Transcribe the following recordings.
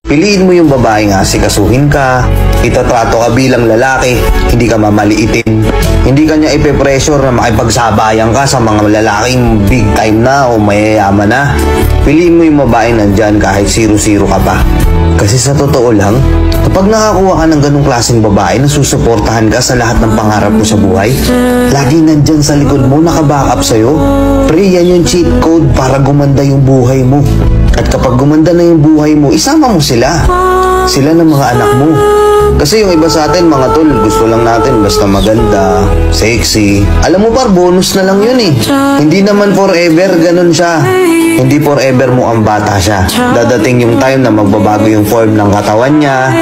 Piliin mo yung babaeng asikasuhin ka, itatrato ka bilang lalaki, hindi ka mamaliitin. Hindi ka niya ipe-pressure na makipagsabayan ka sa mga lalaking big time na o mayayaman na. Piliin mo yung babaeng nandyan kahit 0-0 ka pa. Kasi sa totoo lang, kapag nakakuha ka ng ganong klaseng babae na susuportahan ka sa lahat ng pangarap mo sa buhay, laging nandyan sa likod mo, nakaback up sa'yo. Pre, yan yung cheat code para gumanda yung buhay mo. At kapag gumanda na yung buhay mo, isama mo sila. Sila ng mga anak mo. Kasi yung iba sa atin, mga tol, gusto lang natin basta maganda, sexy. Alam mo par, bonus na lang yun eh. Hindi naman forever ganun siya. Hindi forever mo ang bata siya. Dadating yung time na magbabago yung form ng katawan niya.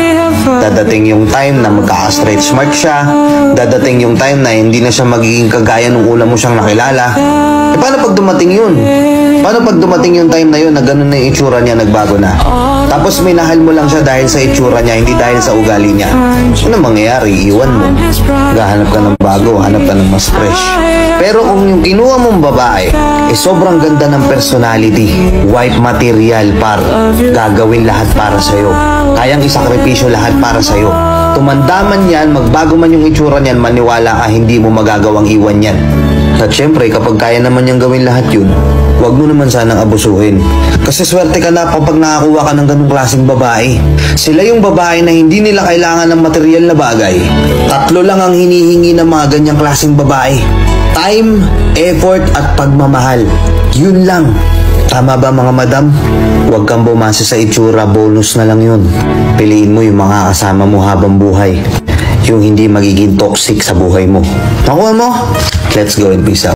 Dadating yung time na magka-stretch mark siya. Dadating yung time na hindi na siya magiging kagaya nung una mo siyang nakilala. E paano pag dumating yun? Paano pag dumating yung time na yun na ganun na yung itsura niya, nagbago na? Tapos minahal mo lang siya dahil sa itsura niya, hindi dahil sa ugali niya. Ano mangyayari? Iwan mo. Gahanap ka ng bago, hanap ka ng mas fresh. Pero kung yung kinuha mong babae, sobrang ganda ng personality, wife material par, gagawin lahat para sa'yo. Kayang isakripisyo lahat para sa'yo. Tumanda man yan, magbago man yung itsura niyan, maniwala ka, hindi mo magagawang iwan yan. At syempre, kapag kaya naman niyang gawin lahat yun, huwag mo naman sanang abusuhin. Kasi swerte ka na kapag nakakuha ka ng ganung klaseng babae. Sila yung babae na hindi nila kailangan ng material na bagay. 3 lang ang hinihingi ng mga ganyang klaseng babae: time, effort, at pagmamahal. Yun lang. Tama ba mga madam? Huwag kang bumasa sa itsura, bonus na lang yun. Piliin mo yung mga kasama mo habang buhay. Yung hindi magiging toxic sa buhay mo. Nakuha mo? Let's go and peace out.